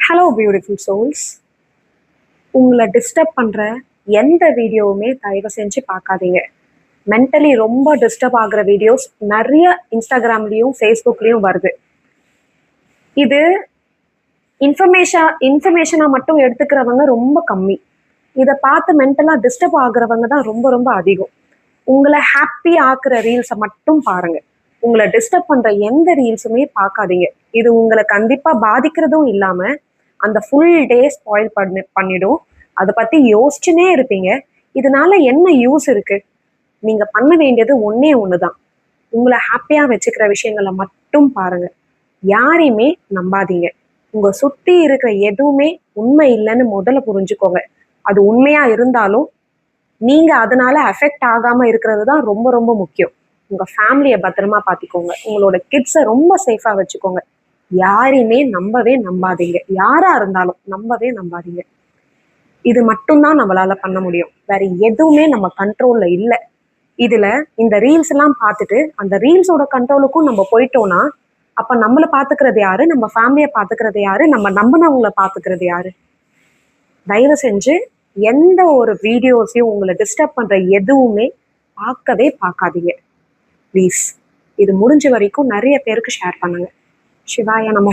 Hello beautiful souls. உங்களை disturb பண்ணுற எந்த வீடியோவுமே தயவு செஞ்சு பார்க்காதீங்க. மென்டலி ரொம்ப டிஸ்டர்ப் ஆகுற வீடியோஸ் நிறைய இன்ஸ்டாகிராம்லேயும் ஃபேஸ்புக்லேயும் வருது. இது இன்ஃபர்மேஷனாக மட்டும் எடுத்துக்கிறவங்க ரொம்ப கம்மி. இதை பார்த்து மென்டலாக டிஸ்டர்ப் ஆகுறவங்க தான் ரொம்ப ரொம்ப அதிகம். உங்களை ஹாப்பி ஆக்குற ரீல்ஸை மட்டும் பாருங்க. உங்களை டிஸ்டர்ப் பண்ற எந்த ரீல்ஸுமே பார்க்காதீங்க. இது உங்களை கண்டிப்பா பாதிக்கிறதும் இல்லாம அந்த ஃபுல் டே ஸ்பாயில் பண்ணிடும். அதை பத்தி யோசிச்சுனே இருப்பீங்க. இதனால என்ன யூஸ் இருக்கு? நீங்க பண்ண வேண்டியது ஒன்னே ஒண்ணுதான். உங்களை ஹாப்பியா வச்சுக்கிற விஷயங்களை மட்டும் பாருங்க. யாரையுமே நம்பாதீங்க. உங்க சுத்தி இருக்கிற எதுவுமே உண்மை இல்லைன்னு முதல்ல புரிஞ்சுக்கோங்க. அது உண்மையா இருந்தாலும் நீங்க அதனால அஃபெக்ட் ஆகாம இருக்கிறது தான் ரொம்ப ரொம்ப முக்கியம். உங்க ஃபேமிலியை பத்திரமா பார்த்துக்கோங்க. உங்களோட கிட்ஸை ரொம்ப சேஃபா வச்சுக்கோங்க. யாரையுமே நம்பவே நம்பாதீங்க. யாரா இருந்தாலும் நம்பவே நம்பாதீங்க. இது மட்டும்தான் நம்மளால பண்ண முடியும். வேற எதுவுமே நம்ம கண்ட்ரோல்ல இல்லை. இதுல இந்த ரீல்ஸ் எல்லாம் பார்த்துட்டு அந்த ரீல்ஸோட கண்ட்ரோலுக்கும் நம்ம போயிட்டோம்னா அப்ப நம்மளை பாத்துக்கிறது யாரு? நம்ம ஃபேமிலியை பாத்துக்கிறது யாரு? நம்ம நம்பினவங்களை பாத்துக்கிறது யாரு? தயவு செஞ்சு எந்த ஒரு வீடியோஸையும் உங்களை டிஸ்டர்ப் பண்ற எதுவுமே பார்க்கவே பார்க்காதீங்க ப்ளீஸ். இது முடிஞ்ச வரைக்கும் நிறைய பேருக்கு ஷேர் பண்ணுங்க. சிவாய நம.